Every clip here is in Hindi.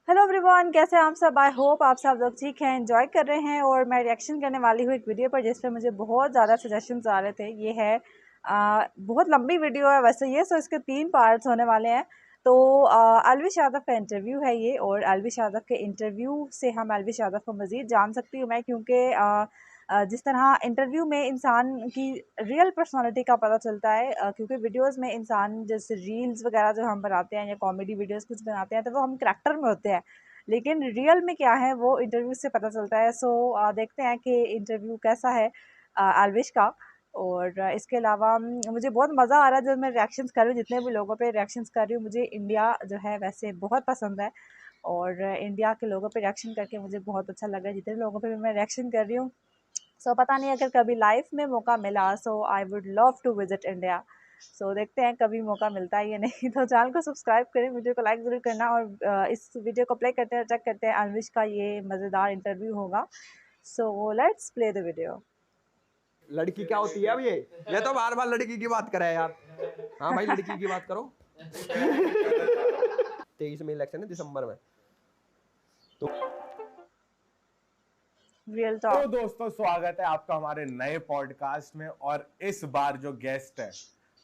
हेलो एवरीवन, कैसे हैं आप सब। आई होप आप सब लोग ठीक हैं, एंजॉय कर रहे हैं। और मैं रिएक्शन करने वाली हूँ एक वीडियो पर जिस पर मुझे बहुत ज़्यादा सजेशंस आ रहे थे। ये है बहुत लंबी वीडियो है वैसे ये, सो इसके 3 पार्ट्स होने वाले हैं। तो अलविश यादव का इंटरव्यू है ये, और अलविश यादव के इंटरव्यू से हम अलविश यादव को मज़ीद जान सकती हूँ मैं, क्योंकि जिस तरह इंटरव्यू में इंसान की रियल पर्सनालिटी का पता चलता है, क्योंकि वीडियोस में इंसान जैसे रील्स वगैरह जो हम बनाते हैं या कॉमेडी वीडियोस कुछ बनाते हैं तो वो हम करैक्टर में होते हैं, लेकिन रियल में क्या है वो इंटरव्यू से पता चलता है। सो देखते हैं कि इंटरव्यू कैसा है अलविश का। और इसके अलावा मुझे बहुत मज़ा आ रहा है जब मैं रिएक्शंस कर रही हूँ, जितने भी लोगों पे रिएक्शंस कर रही हूँ। मुझे इंडिया जो है वैसे बहुत पसंद है, और इंडिया के लोगों पे रिएक्शन करके मुझे बहुत अच्छा लग रहा है, जितने लोगों पे भी मैं रिएक्शन कर रही हूँ। सो पता नहीं, अगर कभी लाइफ में मौका मिला so I would love to visit India. So देखते हैं कभी मौका मिलता है या नहीं। तो चैनल को सब्सक्राइब करें, वीडियो को लाइक ज़रूर करना, और इस वीडियो को प्ले करते हैं, चेक करते हैं अलविश का ये मज़ेदार इंटरव्यू होगा। So let's play the video. लड़की क्या होती है अब ये तो बार बार लड़की की बात करे यार। हाँ भाई, लड़की की बात करो। 23 में इलेक्शन है, दिसंबर में। तो रियल टॉक। दोस्तों, स्वागत है आपका हमारे नए पॉडकास्ट में। और इस बार जो गेस्ट है,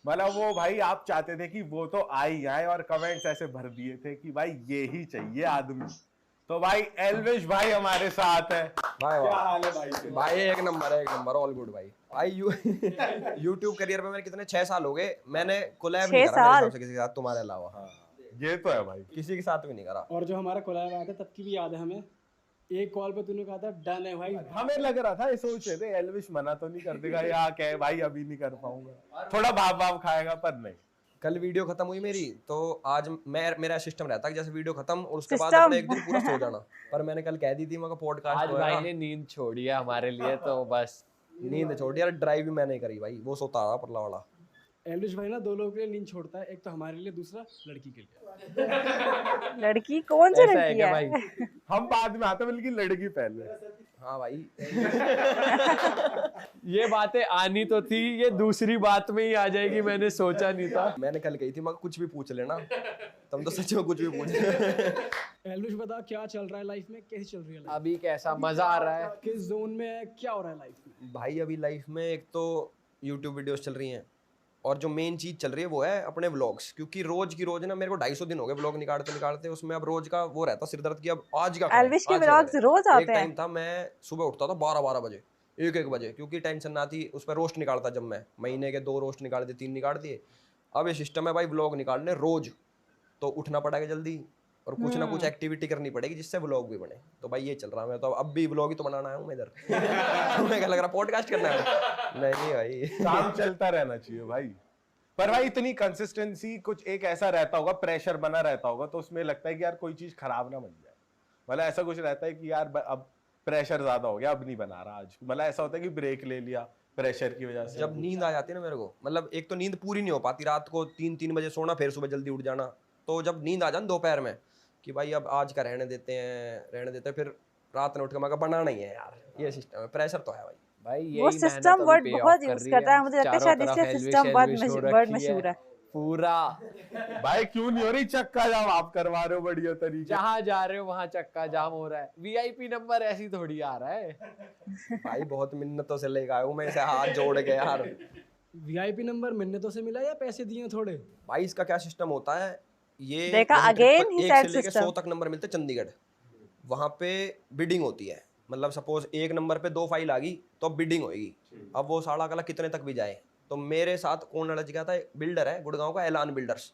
मतलब वो भाई आप चाहते थे कि वो तो आ ही आए, और कमेंट्स ऐसे भर दिए थे कि भाई ये ही चाहिए आदमी। तो भाई एल्विश भाई हमारे साथ है। भाई क्या हाल है भाई? भाई एक नंबर ऑल गुड भाई। यूट्यूब करियर में मेरे कितने 6 साल हो गए, मैंने कोलैब नहीं करा मेरे हिसाब से किसी के साथ तुम्हारे अलावा। हाँ, ये तो है भाई, किसी के साथ भी नहीं करा। और जो हमारा कोलैब आया था तब की भी याद है हमें। एक कॉल पे तूने कहा था डन है भाई। हमें लग रहा था, ये सोच रहे थे एल्विश मना तो नहीं कर देगा या क्या भाई अभी नहीं कर पाऊंगा, थोड़ा भाव भाव खाएगा, पर नहीं। कल वीडियो खत्म हुई मेरी, तो आज मेरा सिस्टम रहता है कि जैसे वीडियो खत्म और उसके बाद सिस्टम अपने एक दिन पूरा सो जाना। पर मैंने कल कह दी थी मगर पॉडकास्ट आज भाई ने नींद छोड़ी है हमारे लिए, तो बस नींद छोड़ी यार। ड्राइव भी मैंने करी भाई, वो सोता रहा परला वाला। एल्विश भाई ना 2 लोगों के लिए नींद छोड़ता है, एक तो हमारे लिए, दूसरा लड़की के लिए। लड़की कौन सी ऐसा है लड़की क्या है? भाई? हम बाद में आते, बल्कि लड़की पहले। हाँ भाई। ये बातें आनी तो थी, ये दूसरी बात में ही आ जाएगी, मैंने सोचा नहीं था। मैंने कल कही थी मगर कुछ भी पूछ लेना, तुम तो सच में कुछ भी पूछ। एल्विश बता, क्या चल रहा है लाइफ में, कैसी चल रही है लाइफ? अभी कैसा मजा आ रहा है? किस जोन में है, क्या हो रहा है लाइफ में? भाई अभी लाइफ में एक तो यूट्यूब वीडियोस चल रही हैं, और जो मेन चीज चल रही है वो है अपने व्लॉग्स। क्योंकि रोज की रोज ना मेरे को 250 दिन हो गए व्लॉग निकालते निकालते, उसमें अब रोज का वो रहता सिरदर्द की, अब आज का अलविश के व्लॉग्स रोज आते एक हैं। टाइम था मैं सुबह उठता था 12-12 बजे, 1-1 बजे, क्योंकि टेंशन ना थी। उस पर रोस्ट निकालता जब मैं महीने के 2 रोस्ट निकाल दिए, 3 निकाल दिए। अब ये सिस्टम है भाई व्लॉग निकालने रोज, तो उठना पड़ेगा जल्दी और कुछ ना कुछ एक्टिविटी करनी पड़ेगी जिससे व्लॉग भी बने। तो भाई ये चल रहा है। मैं तो अब भी व्लॉग ही तो बनाना आया हूँ मैं इधर। तुम्हें क्या लग रहा पॉडकास्ट करना है? नहीं भाई, काम चलता रहना चाहिए भाई। पर भाई इतनी कंसिस्टेंसी, कुछ एक ऐसा रहता होगा, प्रेशर बना रहता होगा, तो उसमें लगता है कि यार कोई चीज खराब ना बन जाए। मतलब ऐसा कुछ रहता है कि यार अब प्रेशर ज्यादा हो गया, अब नहीं बना रहा आज। मतलब ऐसा होता है कि ब्रेक ले लिया प्रेशर की वजह से। जब नींद आ जाती है ना मेरे को, मतलब एक तो नींद पूरी नहीं हो पाती, रात को 3-3 बजे सोना, फिर सुबह जल्दी उठ जाना। तो जब नींद आ जाए दोपहर में कि भाई अब आज का रहने देते हैं, फिर रात में उठ के मगर बनाना ही है यार। ये सिस्टम है, प्रेशर तो है भाई। भाई वो यही सिस्टम मेहनत वर्ड अभी pay बहुत off कर यूज रही करता है, मुझे लगता है चारों शायद तरफ इसलिए एल्विश सिस्टम एल्विश हो वर्ड रखी मशहूर है। पूरा। भाई क्यों नहीं हो रही चक्का जाम? आप करवा रहे हो बढ़िया तरीके। जहाँ जा रहे हो वहाँ चक्का जाम हो रहा है। वीआईपी नंबर ऐसी थोड़ी आ रहा है। भाई बहुत मिन्नतों से लेकर आया हूँ मैं इसे, हाथ जोड़ के यार। वीआईपी नंबर मिन्नतों से मिला या पैसे दिए थोड़े? भाई इसका क्या सिस्टम होता है, ये देखा, जैसे again he 1 said से लेके system। 100 तक नंबर मिलते चंडीगढ़। वहाँ पे बिडिंग होती है, मतलब सपोज 1 नंबर पे 2 फाइल आ गई तो अब बिडिंग होगी। अब वो साड़ा कला कितने तक भी जाए। तो मेरे साथ कौन लड़ गया था, बिल्डर है गुड़गांव का, ऐलान बिल्डर्स।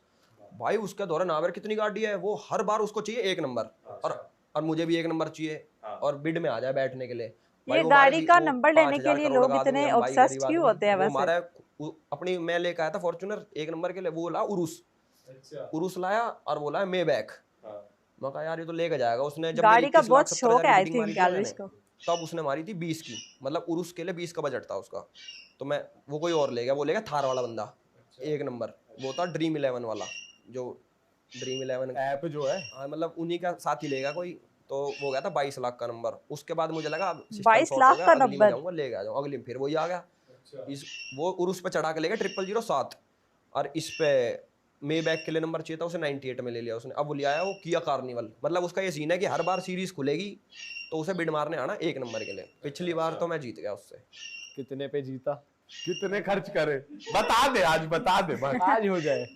भाई उसके द्वारा नावर कितनी गाड़ी है, वो हर बार उसको चाहिए 1 नंबर, और मुझे भी 1 नंबर चाहिए, और बिड में आ जाए बैठने के लिए। ये गाड़ी का नंबर लेने के लिए लोग इतने ऑब्सेस्ड क्यों होते हैं? वो वैसे हमारा अपनी, मैं लेकर आया था फॉर्च्यूनर 1 नंबर के लिए, वो ला उरुस लाया, और बोला मे बैक। मैं कहा यार ये तो लेके जाएगा। उसने जब गाड़ी का 21 लाख बहुत 70 शौक हजार है आई bidding थिंक मारी थी ना अलविश मैंने, को। तब उसने मारी थी 20 की, मतलब उरुस के लिए 20 का बजट था उसका। तो मैं, वो कोई और ले गया, वो ले गया थार वाला बंदा 1 नंबर, वो था ड्रीम 11 वाला, जो ड्रीम 11 ऐप जो है, हाँ मतलब उन्हीं का साथ ही लेगा कोई। तो वो गया था 22 लाख का नंबर। उसके बाद मुझे लगा 22 लाख का अगली में नंबर? जाऊंगा, ले गया जाऊँ अगली में। फिर वही आ गया, इस वो उरुस पे चढ़ा के ले गया 00007, और इस पे मे बैक के लिए नंबर चाहिए था, उसे 98 में ले लिया उसने। अब वो लिया है वो किया कार्निवल। मतलब उसका ये सीन है कि हर बार सीरीज खुलेगी तो उसे बिड मारने आना 1 नंबर के लिए। पिछली बार तो मैं जीत गया उससे। कितने पे जीता? कितने खर्च करे बता दे, आज बता दे बस। आज हो जाए।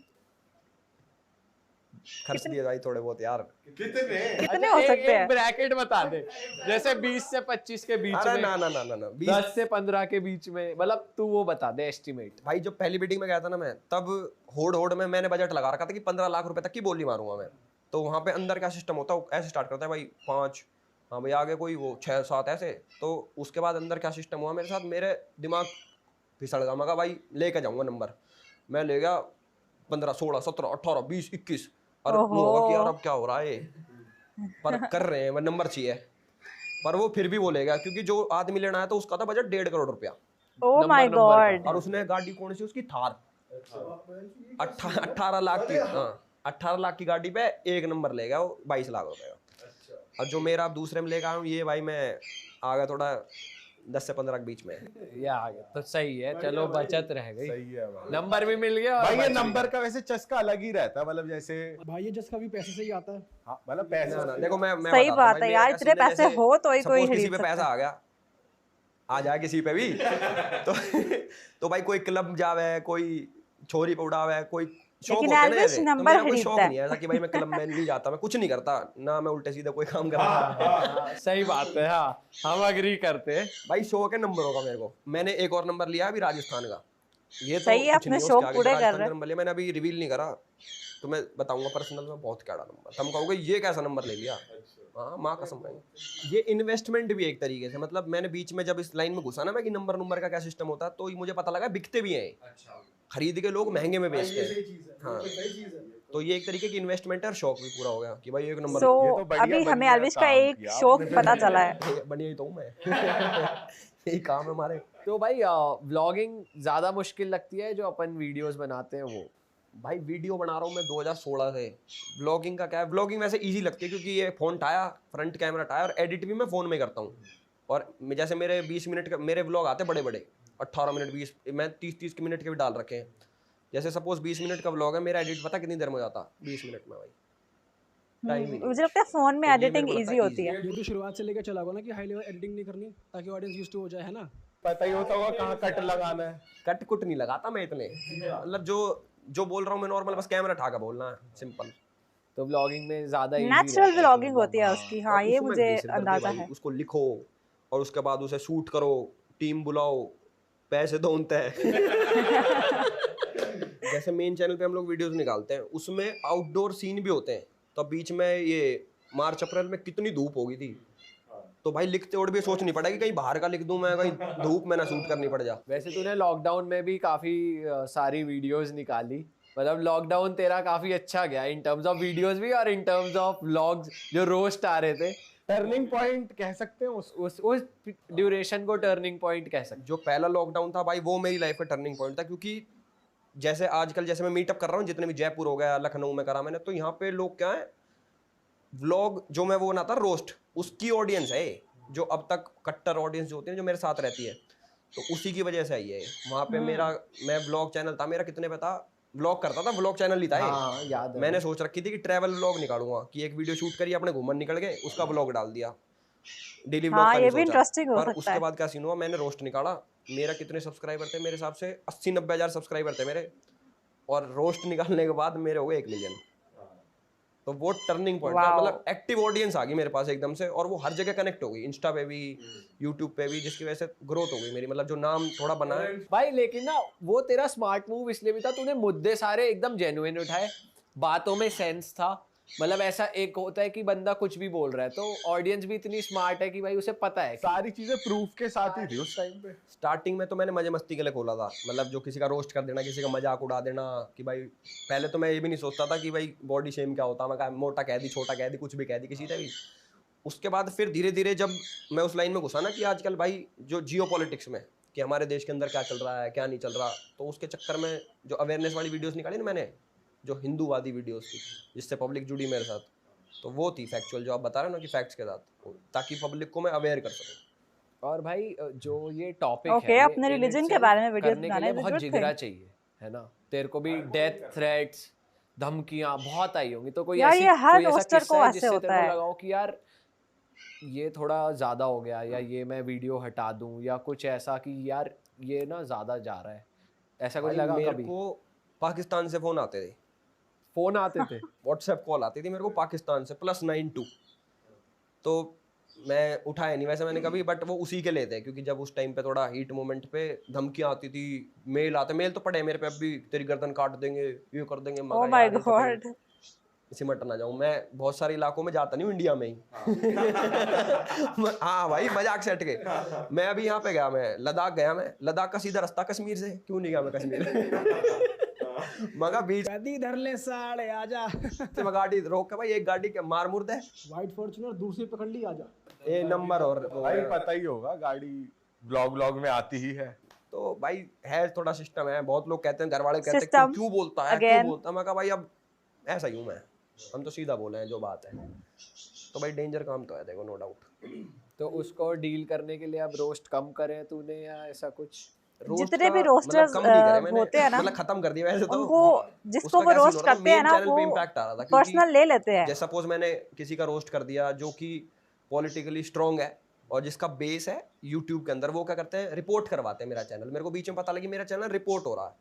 खर्च दिए भाई थोड़े बहुत यार। कितने? कितने हो सकते हैं? ब्रैकेट बता दे, जैसे 20 से 25 के बीच अरे में, ना ना ना ना ना 10 से 15 के बीच में, मतलब तू वो बता दे एस्टिमेट। भाई जब पहली बिडिंग में गया था ना मैं, तब होड़ होड़ में मैंने बजट लगा रखा था कि 15 लाख रुपए तक की बोली मारूंगा मैं। तो वहां पे अंदर क्या सिस्टम होता है, ऐसे स्टार्ट करता है भाई 5, हाँ भाई आगे कोई वो 6 7 ऐसे। तो उसके बाद अंदर क्या सिस्टम हुआ मेरे साथ, मेरे दिमाग फिसल गया। मैं कहा भाई लेके जाऊंगा नंबर। मैं ले गया 15 16 17 18 20 21 और ओहो। होगा कि यार अब क्या हो रहा है, पर कर रहे हैं, मैं नंबर चाहिए। पर वो फिर भी वो ले गया, क्योंकि जो आदमी लेना है तो उसका था बजट 1.5 करोड़ रुपया। Oh my God. और उसने गाड़ी कौन सी उसकी थार 18 लाख की, हाँ 18 लाख की गाड़ी पे 1 नंबर ले गया वो 22 लाख रुपए का। और जो मेरा अब दूसरे में लेकर आया हूँ ये भाई मैं आ गया थोड़ा 10 से 15 के बीच में। या आ गया तो सही है, चलो बचत रह गई, सही है भाई। नंबर भी मिल गया और भाई ये बच भी नंबर गया। का वैसे चस्का अलग ही रहता है, मतलब जैसे भाई ये जिसका भी पैसे से ही आता है। हाँ मतलब पैसे ना ना देखो मैं सही बताता हूँ बात भाई, है मेरा यार, क्या इतने सीन है, पैसे जैसे हो तो ही कोई suppose किसी खरीद पे सकता पैसा है। आ गया, आ जाए किसी पे भी तो भाई कोई क्लब जावे, कोई छोरी पे उड़ावे, कोई शौक लेकिन होते हैं ना एल्विश ऐसे। तो नंबर मेरा कोई शौक खरीदता नहीं है। है ऐसा कि भाई मैं क्लब में नहीं जाता, मैं कुछ नहीं करता ना, मैं उल्टे सीधे कोई काम करता हाँ, सही बात है, हाँ हम अग्री करते हैं। भाई शौक है नंबरों का मेरे को। मैंने एक और नंबर लिया अभी राजस्थान का, ये तो सही है, कुछ अपने नहीं है शौक उसके आगे। पूरे जो कर राजस्थान रहे का नंबर लिया मैंने अभी रिवील नहीं करा, तो मैं बताऊंगा पर्सनल में बहुत कैड़ा नंबर। तुम कहोगे ये कैसा नंबर ले लिया, हाँ माँ कसम भाई। ये इन्वेस्टमेंट भी एक तरीके से, मतलब मैंने बीच में जब इस लाइन में घुसा ना मैं कि नंबर का क्या सिस्टम होता है, तो मुझे पता लगा बिकते भी हैं, खरीद के लोग महंगे में बेचते हैं। हाँ तो ये एक तरीके की इन्वेस्टमेंट है और शौक भी पूरा हो गया कि भाई एक नंबर। सो ये तो बढ़िया अभी हमें बढ़िया एल्विश का काम एक किया शौक आपने। पता चला है। बढ़िया ही तो हूँ मैं यही काम है हमारे। तो भाई व्लॉगिंग ज्यादा मुश्किल लगती है जो अपन वीडियोस बनाते हैं वो? भाई वीडियो बना रहा हूँ मैं 2016 से। व्लॉगिंग का क्या है, व्लॉगिंग वैसे इजी लगती है क्योंकि ये फोन टाया, फ्रंट कैमरा टाया, और एडिट भी मैं फोन में करता हूँ। और जैसे मेरे 20 मिनट का मेरे व्लॉग आते बड़े बड़े 18 मिनट 20, मैं 30 मिनट के भी डाल रखे हैं। जैसे सपोज 20 मिनट का व्लॉग है, मेरा एडिट पता कितनी देर में हो जाता, 20 मिनट में भाई, टाइम ही नहीं। मुझे लगता है फोन में तो ये एडिटिंग मेरे को लगता इजी है होती है। ये भी शुरुआत से लेकर चला होगा ना कि हाई लेवल एडिटिंग नहीं करनी ताकि ऑडियंस यूज्ड टू हो जाए, है ना? पता ही होता होगा कहाँ कट लगाना है। कट कुट नहीं लगाता मैं इतने, मतलब जो बोल रहा हूँ मैं नॉर्मल बस कैमरा ठाका बोलना है, सिंपल। तो व्लॉगिंग में ज्यादा easy नेचुरल रहता है कि व्लॉगिंग मतलब होती है उसकी, हाँ और ये उसमें मुझे घिस-रगड़ के अंदाजा भाई है। उसको लिखो और उसके बाद उसे शूट करो, टीम बुलाओ, पैसे दो उनते जैसे मेन चैनल पे हम लोग वीडियोस निकालते हैं, उसमें आउटडोर सीन भी होते हैं। तो बीच में ये मार्च अप्रैल में कितनी धूप होगी थी, तो भाई लिखते और भी सोच नहीं पड़ा कि कहीं बाहर का लिख दूं मैं, कहीं धूप में ना शूट करनी पड़ जा। वैसे तूने लॉकडाउन में भी काफी सारी वीडियोस निकाली, मतलब लॉकडाउन तेरा काफी अच्छा गया इन टर्म्स ऑफ वीडियोस भी और इन टर्म्स ऑफ व्लॉग्स जो रोस्ट आ रहे थे। टर्निंग पॉइंट कह सकते हैं उस ड्यूरेशन को टर्निंग पॉइंट कह सकते जो पहला लॉकडाउन था भाई वो मेरी लाइफ का टर्निंग पॉइंट था, क्योंकि जैसे आजकल जैसे मैं मीटअप कर रहा हूँ, जितने भी जयपुर हो गया, लखनऊ में करा मैंने, तो यहाँ पे लोग क्या है, व्लॉग जो मैं वो बनाता रोस्ट, उसकी ऑडियंस है जो अब तक कट्टर ऑडियंस जो होती है जो मेरे साथ रहती है, तो उसी की वजह से आई है वहाँ पे। मैं व्लॉग चैनल था मेरा, कितने पे था, व्लॉग करता था, व्लॉग चैनल ही था ये। हाँ याद है। मैंने सोच रखी थी कि ट्रैवल व्लॉग निकालूंगा, कि एक वीडियो शूट करी अपने घूमन निकल गए, उसका व्लॉग डाल दिया, डेली व्लॉग हाँ का ये नहीं भी सोचा। इंटरेस्टिंग हो पर सकता उसके है। बाद क्या सीन हुआ, मैंने रोस्ट निकाला, मेरा कितने सब्सक्राइबर थे मेरे हिसाब से 80-90 हज़ार सब्सक्राइबर थे मेरे, और रोस्ट निकालने के बाद मेरे हो गए 1 मिलियन। तो वो टर्निंग पॉइंट था, Wow. मतलब एक्टिव ऑडियंस आ गई मेरे पास एकदम से, और वो हर जगह कनेक्ट हो गई, इंस्टा पे भी, यूट्यूब पे भी, जिसकी वजह से ग्रोथ हो गई मेरी, मतलब जो नाम थोड़ा बना है। भाई लेकिन ना वो तेरा स्मार्ट मूव इसलिए भी था, तूने मुद्दे सारे एकदम जेन्युइन उठाए, बातों में सेंस था। मतलब ऐसा एक होता है कि बंदा कुछ भी बोल रहा है तो ऑडियंस भी इतनी स्मार्ट है कि भाई उसे पता है कि सारी चीजें प्रूफ के साथ ही थी उस टाइम पे। स्टार्टिंग में तो मैंने मजे मस्ती के लिए खोला था, मतलब जो किसी का रोस्ट कर देना, किसी का मजाक उड़ा देना, कि भाई पहले तो मैं ये भी नहीं सोचता था कि भाई बॉडी शेम क्या होता है, मैं कहा मोटा कह दी, छोटा कह दी, कुछ भी कह दी किसी ने भी। उसके बाद फिर धीरे धीरे जब मैं उस लाइन में घुसा ना कि आजकल भाई जो जियो पॉलिटिक्स में, कि हमारे देश के अंदर क्या चल रहा है क्या नहीं चल रहा, तो उसके चक्कर में जो अवेयरनेस वाली वीडियोस निकाली ना मैंने, जो हिंदूवादी वीडियोस थी, जिससे पब्लिक जुड़ी मेरे साथ, तो वो थी फैक्चुअल, जो आप बता रहे हो ना कि फैक्ट्स के साथ, ताकि पब्लिक को मैं अवेयर कर सकूं। और भाई जो ये टॉपिक Okay, है, ये अपने in religion के itself बारे में videos करने के बनाना लिए is a बहुत good जिगरा thing. चाहिए, है ना? तेरे को भी डेथ थ्रेट्स धमकियां बहुत आई होंगी, तो कोई यार ऐसी ये हर कोई ऐसा रोस्टर किस्सा को है ऐसे जिससे होता तेरे को है। लगा हो कि यार ये थोड़ा ज्यादा हो गया, या ये मैं वीडियो हटा दूं, या कुछ ऐसा कि यार ये ना ज्यादा जा रहा है, ऐसा कुछ भाई लगा मेरे कभी? को पाकिस्तान से फोन आते थे, फोन आते थे? व्हाट्सएप कॉल आती थी मेरे को पाकिस्तान से +92। तो मैं उठाया नहीं वैसे मैंने कभी, बट वो उसी के लिए थे क्योंकि जब उस टाइम पे थोड़ा हीट मोमेंट पे धमकियां आती थी, मेल आते, मेल तो पड़े मेरे पे अभी, तेरी गर्दन काट देंगे, ये कर देंगे। ओ मगर माय यार ये तो कहीं गॉड। सिमट ना जाऊं। मैं बहुत सारे इलाकों में जाता नहीं हूँ इंडिया में ही। हाँ भाई मजाक से हट के, मैं अभी यहाँ पे गया, मैं लद्दाख गया, मैं लद्दाख का सीधा रास्ता कश्मीर से, क्यों नहीं गया मैं कश्मीर। मगर बीच कहती इधर ले साले आजा। से मैं गाड़ी रोक के, भाई एक गाड़ी के मार मुर्द है, व्हाइट फॉर्च्यूनर दूर से पकड़ ली, आजा। ए नंबर और भाई पता ही होगा, गाड़ी ब्लॉग में आती ही है। तो भाई है थोड़ा सिस्टम है। बहुत लोग कहते हैं, घर वाले कहते हैं सिस्टम क्यों बोलता है, क्यों अगेन। बोलता है। मैं कहा भाई अब ऐसा ही हूँ मैं, हम तो सीधा बोले हैं जो बात है। तो भाई डेंजर काम तो है देखो, नो डाउट। तो उसको डील करने के लिए अब रोस्ट कम करे तूने, या ऐसा कुछ? जितने भी रोस्टर्स कम नहीं करे मैंने, होते हैं ना, मतलब खत्म कर दिया वैसे तो। उनको जिसको उसका वो क्या सीन रोस्ट हो रहा था, करते हैं मेन ना, चैनल वो पे इम्पैक्ट आ रहा था क्योंकि पर्सनल ले लेते हैं। जैसे सपोज मैंने किसी का रोस्ट कर दिया जो कि पॉलिटिकली स्ट्रांग है और जिसका बेस है यूट्यूब के अंदर, वो क्या करते हैं, रिपोर्ट करवाते हैं मेरा चैनल। मेरे को बीच में पता लगी मेरा चैनल रिपोर्ट हो रहा है,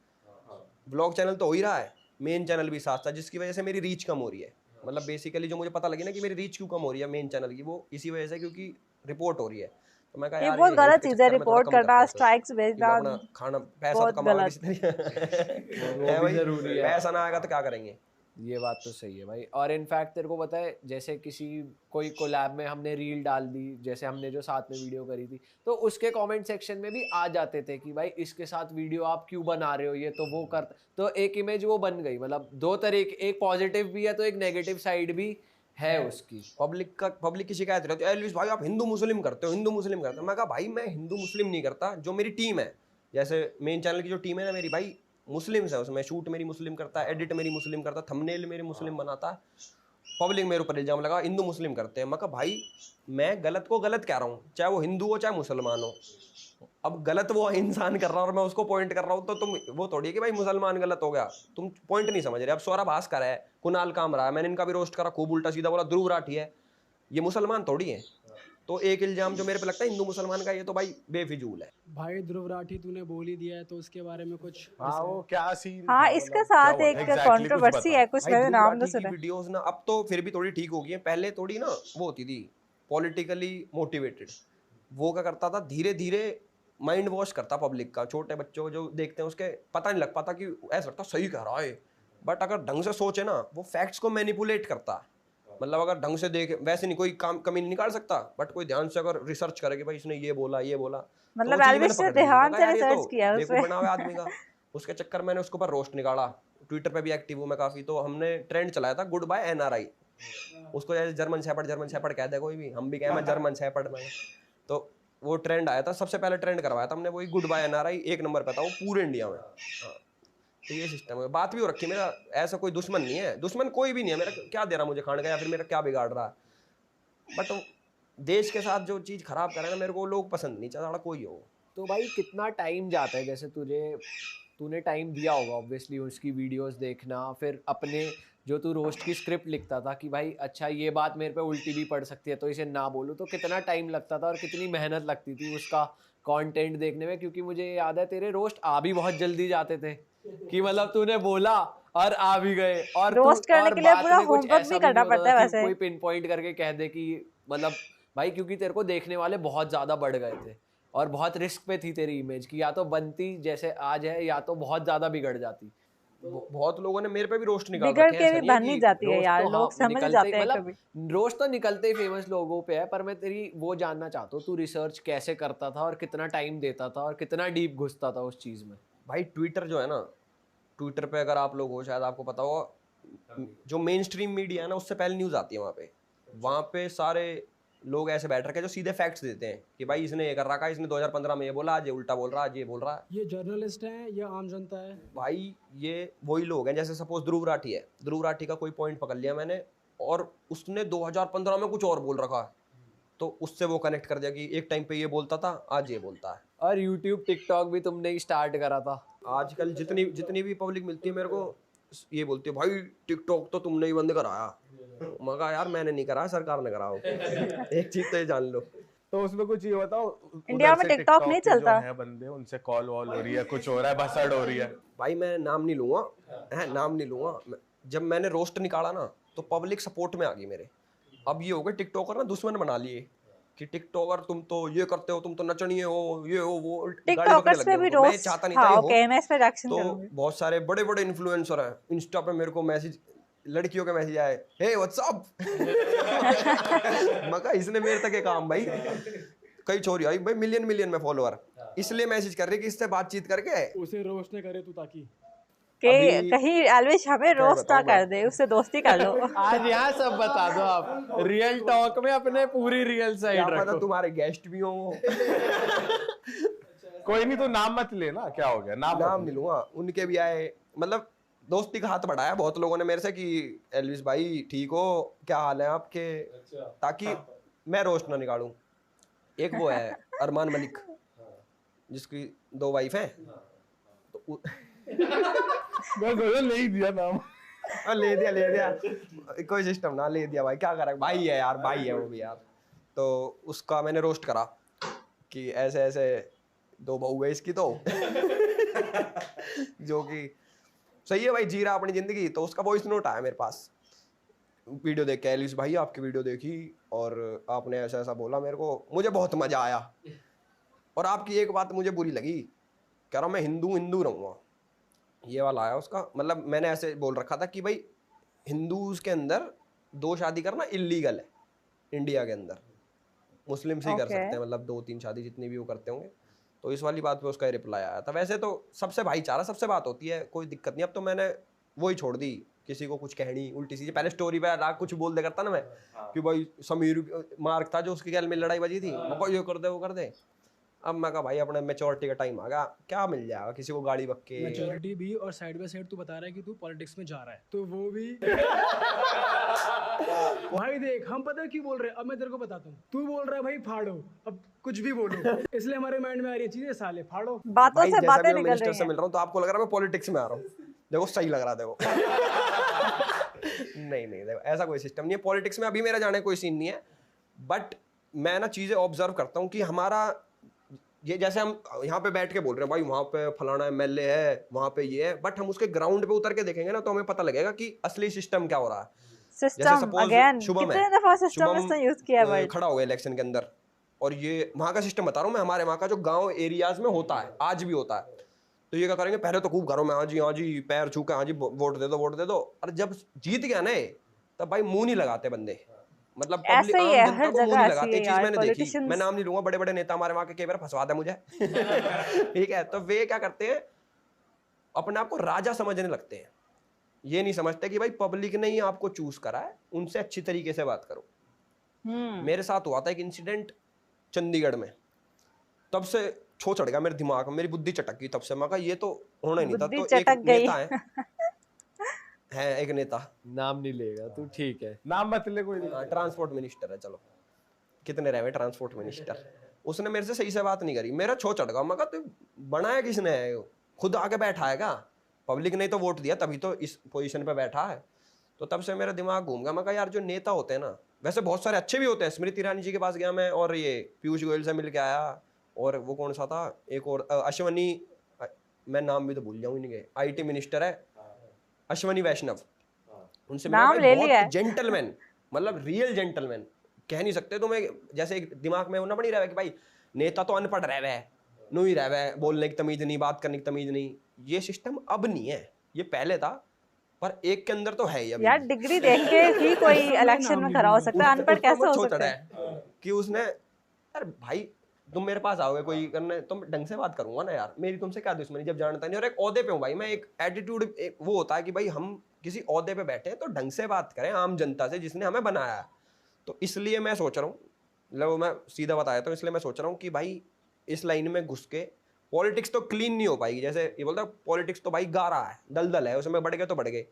ब्लॉग चैनल तो हो ही रहा है, मेन चैनल भी साथ साथ, जिसकी वजह से मेरी रीच कम हो रही है। मतलब बेसिकली जो मुझे पता लगी ना कि मेरी रीच क्यों कम हो रही है मेन चैनल की, वो इसी वजह से क्योंकि रिपोर्ट हो रही है। तो मैं कहा ये यार बहुत ये गलत हेट के चीज है, चक्कर में थोड़ा रिपोर्ट कम करते करना, हैं स्ट्राइक्स कि भेजना, मैं अपना खाना पैसा तो बहुत कमाऊंगा गलत। किसी तरीके। वो है भी भाई, जरूरी है। पैसा ना आएगा तो क्या करेंगे। ये बात तो सही है भाई। और इनफैक्ट तेरे को पता है, जैसे किसी कोई कोलैब में हमने रील डाल दी, जैसे हमने जो साथ में वीडियो करी थी, तो उसके कमेंट सेक्शन में भी आ जाते थे कि भाई इसके साथ वीडियो आप क्यों बना रहे हो, ये तो वो कर, तो एक इमेज वो बन गई। मतलब दो तरीके, एक पॉजिटिव भी है तो एक नेगेटिव साइड भी है उसकी। पब्लिक की शिकायत रहती है, एलविस भाई आप हिंदू मुस्लिम करते हो, हिंदू मुस्लिम करते हो। मैं कहा भाई मैं हिंदू मुस्लिम नहीं करता, जो मेरी टीम है, जैसे मेन चैनल की जो टीम है ना मेरी, भाई मुस्लिम्स है उसमें, शूट मेरी मुस्लिम करता है, एडिट मेरी मुस्लिम करता है, थंबनेल मेरी मुस्लिम बनाता है। पब्लिक मेरे ऊपर इल्जाम लगा हिंदू मुस्लिम करते हैं। मैं कहा भाई मैं गलत को गलत कह रहा हूँ, चाहे वो हिंदू हो चाहे मुसलमान हो। अब गलत वो इंसान कर रहा है और मैं उसको पॉइंट कर रहा हूँ, तो तुम वो थोड़ी है कि भाई मुसलमान गलत हो गया, तुम पॉइंट नहीं समझ रहे। अब सौरभ भास्कर है, कुणाल कामरा है, मैंने इनका भी रोस्ट करा, खूब उल्टा सीधा बोला, ध्रुव राठी है, ये मुसलमान थोड़ी है। तो एक इल्जाम जो मेरे पे लगता है हिंदू मुसलमान का, ये तो भाई बेफिजूल है। भाई ध्रुव राठी तूने बोल ही दिया है, तो उसके बारे में कुछ हाँ वो क्या सीन हाँ, था, इसके मतलब क्या साथ हुआ एक था? Exactly, कुछ कंट्रोवर्सी बता। है, कुछ भाई मैंने ध्रुव नाम तो राठी की सुना। वीडियोस ना अब तो फिर भी थोड़ी ठीक हो गई है, पहले थोड़ी ना वो होती थी पॉलिटिकली मोटिवेटेड। वो क्या करता था, धीरे धीरे माइंड वॉश करता पब्लिक का, छोटे बच्चों जो देखते हैं उसके पता नहीं लग पाता कि ऐसा लगता सही कह रहा है, बट अगर ढंग से सोचे ना वो फैक्ट्स को मैनिपुलेट करता है। मतलब अगर ढंग से देखे, वैसे नहीं कोई काम कमी नहीं निकाल सकता, बट कोई ध्यान से अगर रिसर्च करे कि भाई इसने ये बोला ये बोला, तो वो मतलब चीज़ मैंने एल्विस ने पकड़ ली। मैं ध्यान कहा से यार ये रिसर्च तो किया है बेवकूफ उसमें। बना हुआ है आदमी का। उसके चक्कर में मैंने उसके ऊपर रोस्ट निकाला, ट्विटर पे भी एक्टिव हूँ मैं काफ़ी। तो हमने ट्रेंड चलाया था गुड बाय NRI, उसको जैसे जर्मन शेपर्ड कहते हैं कोई भी, हम भी कहें मैं जर्मन शेपर्ड में। तो वो ट्रेंड आया था, सबसे पहले ट्रेंड करवाया था हमने वही गुड बाय NRI, 1 नंबर पे था वो पूरे इंडिया में। हाँ, तो ये सिस्टम है। बात भी हो रखी, मेरा ऐसा कोई दुश्मन नहीं है, दुश्मन कोई भी नहीं है मेरा, क्या दे रहा मुझे खाने का या फिर मेरा क्या बिगाड़ रहा है। बट देश के साथ जो चीज़ खराब करे ना मेरे को लोग पसंद नहीं, चाहे कोई हो। तो भाई कितना टाइम जाता है, जैसे तूने टाइम दिया होगा ऑब्वियसली उसकी वीडियोस देखना, फिर अपने जो तू रोस्ट की स्क्रिप्ट लिखता था कि भाई अच्छा ये बात मेरे पे उल्टी भी पड़ सकती है तो इसे ना बोलूँ, तो कितना टाइम लगता था और कितनी मेहनत लगती थी उसका कंटेंट देखने में? क्योंकि मुझे याद है तेरे रोस्ट आ भी बहुत जल्दी जाते थे कि मतलब तूने बोला और आ भी गए, और रोस्ट करने और के लिए बात पूरा में कुछ होमवर्क ऐसा भी भी करना नहीं होता पड़ता है था कि वैसे। कोई पिन पॉइंट करके कह दे कि मतलब भाई, क्योंकि तेरे को देखने वाले बहुत ज्यादा बढ़ गए थे और बहुत रिस्क पे थी तेरी इमेज की, या तो बनती जैसे आज है या तो बहुत ज्यादा बिगड़ जाती। बहुत लोगों ने मेरे पे भी रोस्ट निकाल बिगड़ रखे हैं, के ऐसा भी नहीं है बन नहीं कि जाती है रोस्ट यार, तो हाँ लोग समझ निकलते जाते ही, हैं मतलब कभी। रोस्ट तो निकलते ही फेमस लोगों पे है, पर मैं तेरी वो जानना चाहता हूँ तू रिसर्च कैसे करता था और कितना टाइम देता था और कितना डीप घुसता था उस चीज में? भाई ट्विटर जो है ना, ट्विटर पे अगर आप लोग हो शायद आपको पता हो, जो मेन स्ट्रीम मीडिया है ना उससे पहले न्यूज़ आती है वहाँ पे सारे लोग ऐसे बैठ रखे हैं जो सीधे फैक्ट्स देते हैं कि भाई इसने ये कर रखा है, इसने 2015 में ये बोला, आज ये उल्टा बोल रहा है, आज ये बोल रहा है। ये जर्नलिस्ट है या आम जनता है? भाई ये वही लोग हैं, जैसे सपोज ध्रुव राठी है, ध्रुव राठी का कोई पॉइंट पकड़ लिया मैंने और उसने 2015 में कुछ और बोल रखा है, तो उससे वो कनेक्ट कर दिया कि एक टाइम पे ये बोलता था, आज ये बोलता है। और यूट्यूब टिकटॉक भी तुमने ही स्टार्ट करा था। आजकल जितनी भी पब्लिक मिलती है मेरे को, ये बोलती है भाई टिकटॉक तो तुमने ही बंद कराया। मैं कहा यार मैंने नहीं कराया, सरकार ने कराओ। एक चीज तो ये जान लो। तो उसमें कुछ ये बताओ, इंडिया में टिकटॉक नहीं चलता है बंदे, उनसे कॉल वॉल हो रही है, कुछ हो रहा है, भसड़ हो रही है? भाई मैं नाम नहीं लूंगा, नाम नहीं लूंगा। जब मैंने रोस्ट निकाला ना तो पब्लिक सपोर्ट में आ गई मेरे। अब ये हो गए टिकटॉकर ना दुश्मन बना लिए कि टिकटॉकर तुम तो ये करते हो, तुम तो नचनिए हो, ये हो वो, टिकटॉकर्स पे भी मैं रोस्ट। चाहता नहीं हाँ, था ये ओके, मैं इस पे रिएक्शन तो करूंगी। बहुत सारे बड़े बड़े इन्फ्लुएंसर हैं, इंस्टा पे मेरे को मैसेज, लड़कियों के मैसेज आए, हे व्हाट्सअप। मगर इसने मेरे तक एक काम भाई, कई छोरी आई भाई मिलियन में फॉलोअर, इसलिए मैसेज कर रही कि इससे बातचीत करके उसे रोस्ट न करे तू, ताकि कि कहीं एल्विश हमें रोस्ट ना कर दे, उससे दोस्ती कर लो। आज यहाँ सब बता दो आप, रियल टॉक में अपने पूरी रियल क्या साइड पता रखो। तुम्हारे गेस्ट भी हो। कोई नहीं, तो नाम मत लेना, क्या हो गया, नाम नाम नहीं लूंगा। उनके भी आए, मतलब दोस्ती का हाथ बढ़ाया बहुत लोगों ने मेरे से कि एल्विस भाई ठीक हो, क्या हाल है आपके, ताकि मैं रोस्ट ना निकालूं। एक वो है अरमान मलिक, जिसकी 2 वाइफ हैं, तो मैं सोचा ले ही दिया नाम। ले दिया कोई सिस्टम ना, ले दिया भाई, क्या करें, भाई है यार, भाई है वो भी यार। तो उसका मैंने रोस्ट करा कि ऐसे ऐसे 2 बहू है इसकी तो जो कि सही है भाई, जी रहा अपनी जिंदगी। तो उसका वॉइस नोट आया मेरे पास, वीडियो देख के, एलिस भाई आपकी वीडियो देखी और आपने ऐसा ऐसा बोला, मेरे को मुझे बहुत मजा आया, और आपकी एक बात मुझे बुरी लगी, कह रहा मैं हिंदू रहूँगा। ये वाला आया उसका, मतलब मैंने ऐसे बोल रखा था कि भाई हिंदूज के अंदर 2 शादी करना इलीगल है इंडिया के अंदर, मुस्लिम से ही कर Okay. सकते हैं, मतलब 2-3 शादी जितनी भी वो करते होंगे। तो इस वाली बात पे उसका रिप्लाई आया था। वैसे तो सबसे भाईचारा, सबसे बात होती है, कोई दिक्कत नहीं। अब तो मैंने वही छोड़ दी, किसी को कुछ कहनी उल्टी सीधी। पहले स्टोरी पे राग कुछ बोल दे करता ना मैं कि भाई समीर मार्क था जो उसके गैल में लड़ाई बजी थी, ये कर दे वो कर दे। अब मैं कहा भाई अपने मैच्योरिटी का टाइम आ गया, क्या मिल जाएगा किसी को गाड़ी बक्के। मैच्योरिटी भी, और साइड बाय साइड तू बता रहा है कि तू पॉलिटिक्स में जा रहा है, तो वो भी भाई देख, हम पता है क्यों बोल रहे हैं, अब मैं तेरे को बताता हूँ। तू बोल रहा है भाई फाड़ो, अब कुछ भी बोलो, इसलिए हमारे माइंड में आ रही है चीजें, साले फाड़ो। बातों भाई से जैसा बातें भी मैं निकल मिनिस्टर रही से हैं। मिल रहा हूँ तो आपको लग रहा है मैं पॉलिटिक्स में आ रहा हूँ। देखो सही लग रहा है, देखो। नहीं देखो ऐसा कोई सिस्टम नहीं है पॉलिटिक्स में, अभी मेरा जाने कोई सीन नहीं है। बट मैं ना चीजें ऑब्जर्व करता हूँ कि हमारा ये, जैसे हम यहाँ पे बैठ के बोल रहे हैं भाई वहाँ पे फलाना एमएलए है, वहाँ पे ये है, बट हम उसके ग्राउंड पे उतर के देखेंगे ना तो हमें पता लगेगा कि असली सिस्टम क्या हो रहा है। जैसे सिस्टम सपोज अगेन, शुभम कितने है, दफा सिस्टम शुभम इसने यूज किया वर्ड। खड़ा हो गया इलेक्शन के अंदर, और ये वहाँ का सिस्टम बता रहा हूँ मैं, हमारे वहाँ का जो गांव एरियाज में होता है, आज भी होता है। तो ये क्या करेंगे, पहले तो खूब घरों में हाँ जी पैर छू के हाँ जी वोट दे दो। और जब जीत गया ना तब भाई मुंह नहीं लगाते बंदे, मतलब ऐसे ही है, आम जनता हर को मुंह जगह नहीं ऐसी लगाते। है चीज यार, मैंने देखी, politicians। मैं नाम नहीं लूंगा, बड़े बड़े नेता हमारे वहाँ के कई बार फंसवा दे मुझे। ठीक है, तो वे क्या करते हैं, अपने आप को राजा समझने लगते हैं। ये नहीं समझते कि भाई पब्लिक ने ही आपको चूज करा है, उनसे अच्छी तरीके से बात करो। मेरे साथ हुआ था एक इंसिडेंट चंडीगढ़ में, तब से छो चढ़ गया मेरे दिमाग में, मेरी बुद्धि चटक गई। तब से मैं कहा ये तो होना ही नहीं था। बुद्धि तो एक चटक गई। नेता है एक नेता, नाम नहीं लेगा तू, ठीक है। नाम मत ले, कोई नहीं। ट्रांसपोर्ट मिनिस्टर है, चलो कितने रहे ट्रांसपोर्ट मिनिस्टर, उसने मेरे से सही से बात नहीं करी, मेरा छो चढ़ गया। मैं कहा तू बनाया किसने है, खुद आके बैठा है क्या, पब्लिक ने तो वोट दिया तभी तो इस पोजीशन पे बैठा है। तो तब से मेरा दिमाग घूम गया। मैं कहा यार जो नेता होते हैं ना, वैसे बहुत सारे अच्छे भी होते हैं, स्मृति ईरानी जी के पास गया मैं, और ये पीयूष गोयल से मिल के आया, और वो कौन सा था एक और अश्वनी, मैं नाम भी तो भूल जाऊँ इनके, IT मिनिस्टर है अश्वनी वैष्णव, उनसे मिला नाम भाई, ले लिया है। बहुत जेंटलमैन, मतलब रियल जेंटलमैन। कह नहीं सकते तुम्हें, जैसे एक दिमाग में होना पड़ नहीं रहा है कि भाई नेता तो अनपढ़ रह है, नू ही रह है, बोलने की तमीज नहीं, बात करने की तमीज नहीं। ये सिस्टम अब नहीं है, ये पहले था, पर एक के अंदर तो है ही अभी। यार डिग्री देख के ही कोई इलेक्शन में खड़ा हो सकता है, अनपढ़ कैसे हो सकता है। कि उसने, यार भाई तुम मेरे पास आओगे कोई करने, तुम ढंग से बात करूंगा ना यार, मेरी तुमसे क्या दुश्मनी जब जानता नहीं। और एक ओहदे पे हूँ भाई मैं, एक एटीट्यूड वो होता है कि भाई हम किसी ओहदे पे बैठे हैं तो ढंग से बात करें आम जनता से जिसने हमें बनाया है। तो इसलिए मैं सोच रहा हूँ, मतलब मैं सीधा बताया तो इसलिए मैं सोच रहा हूँ कि भाई इस लाइन में घुस के पॉलिटिक्स तो क्लीन नहीं हो पाएगी। जैसे ये बोलता पॉलिटिक्स तो भाई गारा है, दलदल है, उसमें बढ़ गए तो बढ़ गए।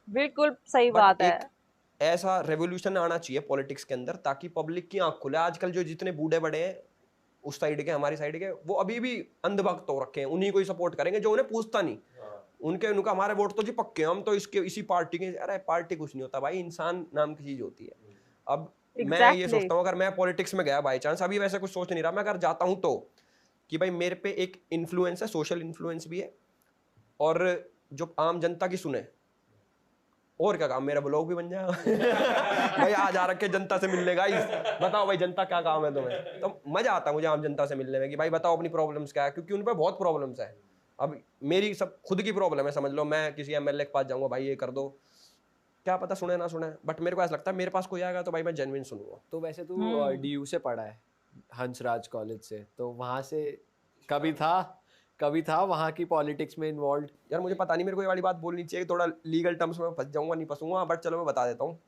बिल्कुल सही But बात है। एक ऐसा रेवोल्यूशन आना चाहिए पॉलिटिक्स के अंदर ताकि पब्लिक की आंख खुले। आजकल जो जितने बूढ़े बड़े हैं उस साइड के, हमारी साइड के, वो अभी भी अंधभक्त हो रखे हैं, उन्हीं को ही सपोर्ट करेंगे जो उन्हें पूछता नहीं। उनके उनका हमारे वोट तो जी पक्के, हम तो इसके इसी पार्टी के। अरे पार्टी कुछ नहीं होता भाई, इंसान नाम की चीज होती है। अब मैं ये Exactly. सोचता हूँ अगर मैं पॉलिटिक्स में गया बाई चांस, अभी वैसे कुछ सोच नहीं रहा मैं, अगर जाता हूँ तो कि भाई मेरे पे एक इन्फ्लुएंस है, सोशल इन्फ्लुएंस भी है, और जो आम जनता की सुने, और क्या काम, मेरा ब्लॉग भी बन जाएगा। भाई आज आ रखे जनता से मिलने, गाइस बताओ भाई जनता क्या काम है तुम्हें, तो मजा आता है मुझे आम जनता से मिलने में कि भाई बताओ अपनी प्रॉब्लम्स क्या है, क्योंकि उन पर बहुत प्रॉब्लम्स है। अब मेरी सब खुद की प्रॉब्लम है, समझ लो मैं किसी एमएलए के पास जाऊंगा, भाई ये कर दो, क्या पता सुने ना सुने, बट मेरे को ऐसा लगता है मेरे पास कोई आएगा तो भाई मैं जेन्युइन सुनूंगा। तो वैसे तू डीयू से पढ़ा है, हंसराज कॉलेज से, तो वहां से कभी था वहां की पॉलिटिक्स में इन्वॉल्व? यार मुझे पता नहीं, मेरे को ये वाली बात बोलनी चाहिए, थोड़ा लीगल टर्म्स में फंस जाऊंगा नहीं फंसूंगा, बट चलो मैं बता देता हूँ,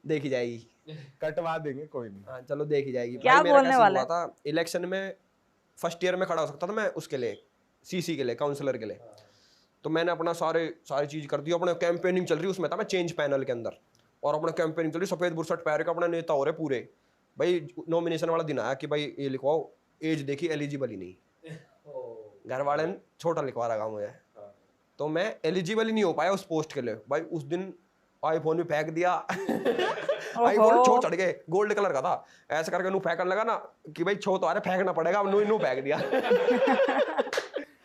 देखी जाएगी। कटवा देंगे, कोई नहीं। हाँ चलो देखी जाएगी। क्या भाई मेरा बोलने कैसे वाला हुआ था, इलेक्शन में फर्स्ट ईयर में खड़ा हो सकता था मैं उसके लिए, सीसी के लिए, काउंसलर के लिए। तो मैंने अपना सारी चीज कर दी, अपने कैंपेनिंग चल रही, उसमें था मैं चेंज पैनल के अंदर, और अपना कैंपेनिंग चल रही, सफेद बुरसट पैर का अपना नेता हो रहे पूरे। भाई नॉमिनेशन वाला दिन आया कि भाई ये लिखवाओ, एज देखी एलिजिबल ही नहीं, घर वाले ने छोटा लिखवा रखा मुझे, तो मैं एलिजिबल ही नहीं हो पाया उस पोस्ट के लिए। भाई उस दिन आईफोन भी फेंक दिया। आईफोन छो चढ़ गए, गोल्ड कलर का था, ऐसा करके नू फेंकने लगा ना कि भाई छो तो आ रहा फेंकना पड़ेगा, नू फेंक दिया।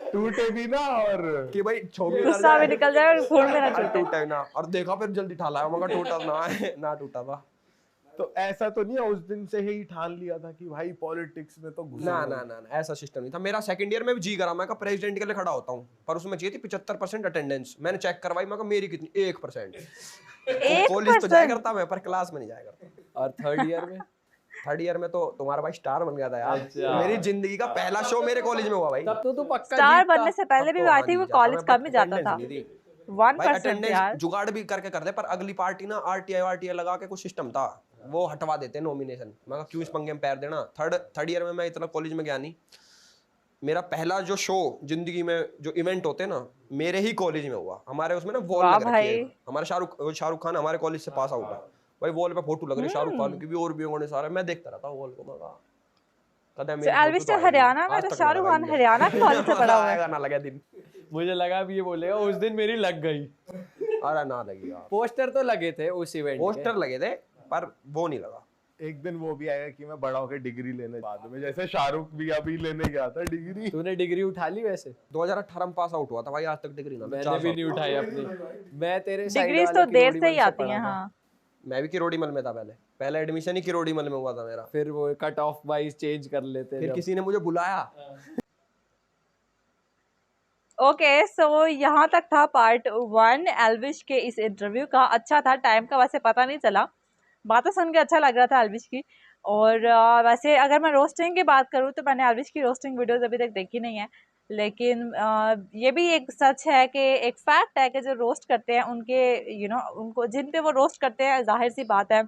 टूटे भी ना, और कि भाई छो भी गुस्सा भी निकल जाए और खून भी ना अरे छूटे। टूटा ही ना, और देखा फिर जल्दी ठाला, मगर टूटा ना टूटा था। तो ऐसा तो नहीं है उस दिन से ही ठान लिया था कि भाई पॉलिटिक्स में तो घुसना ना है? ना ना ना ऐसा सिस्टम नहीं था। मेरा सेकंड ईयर में भी जी करा, मैं कहा प्रेसिडेंट के लिए खड़ा होता हूँ, पर उसमें चाहिए थी 75% अटेंडेंस। मैंने चेक करवाई, मैं कहा मेरी कितनी, 1%। कॉलेज तो जाया करता मैं, पर क्लास में नहीं जाया करता। और थर्ड ईयर में तो तुम्हारा भाई स्टार बन गया था यार। अच्छा। मेरी जिंदगी का पहला शो मेरे कॉलेज में हुआ भाई। तब तो तू पक्का स्टार जीतता। बनने से पहले भी तो आई हाँ थिंक वो जी, जाता कॉलेज मैं, कम but ही जाता attendance था। नहीं थी। 1% भाई अटेंडेंस यार। जुगाड़ भी करके करते, पर अगली पार्टी ना आरटीआई लगा के कुछ सिस्टम था, वो हटवा देते नॉमिनेशन। मैं कहा क्यों इस पंगे में पैर देना। थर्ड ईयर में मैं इतना कॉलेज में गया नहीं। मेरा पहला जो शो जिंदगी में, जो इवेंट होते ना, मेरे ही कॉलेज में हुआ। हमारे उसमें ना वॉल वाह लग रखी है, भाई। हमारे शाहरुख खान हमारे कॉलेज से पास आउट है भाई, वॉल पे फोटो लग रही शाहरुख खान की भी, और भी होंगे सारे। मैं देखता रहता वॉल को, मैं कहा कदम So, मेरी एल्विश फोटो तो तो हरियाणा में, तो शाहरुख खान हरियाणा के कॉलेज से पढ़ा हुआ है। आएगा ना लगे दिन। मुझे लगा भी ये बोलेगा उस दिन मेरी लग गई। अरे ना लगेगा, पोस्टर तो लगे थे उस इवेंट के। पोस्टर लगे थे पर वो नहीं लगा। एक दिन वो भी आएगा कि मैं बड़ा होकर डिग्री लेने, बाद में जैसे शाहरुख भी अभी लेने गया था डिग्री। तूने डिग्री उठा ली वैसे? 2018 में पास आउट हुआ था भाई, आज तक डिग्री ना। मैंने भी नहीं उठाई अपनी। मैं तेरे साइड डिग्रीज वाले तो देर किरोड़ी से ही मल आती पढ़ा हैं। था। हाँ मैं भी किरोड़ीमल में था, पहले एडमिशन ही किरोड़ीमल में हुआ था मेरा। फिर वो कट ऑफ वाइज चेंज कर लेते फिर जब। किसी ने मुझे बुलाया। ओके, सो यहाँ तक था पार्ट 1 एल्विश के इस इंटरव्यू का। अच्छा था, टाइम का वैसे पता नहीं चला, बातें सुन के अच्छा लग रहा था एल्विश की। और वैसे अगर मैं रोस्टिंग की बात करूँ तो मैंने एल्विश की रोस्टिंग वीडियोस अभी तक देखी नहीं है, लेकिन ये भी एक सच है कि एक फैक्ट है कि जो रोस्ट करते हैं उनके उनको जिन पे वो रोस्ट करते हैं, जाहिर सी बात है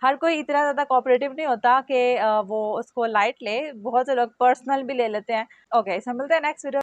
हर कोई इतना ज़्यादा कोऑपरेटिव नहीं होता कि वो उसको लाइट ले, बहुत से लोग पर्सनल भी ले लेते हैं। ओके, सो मिलते हैं नेक्स्ट वीडियो।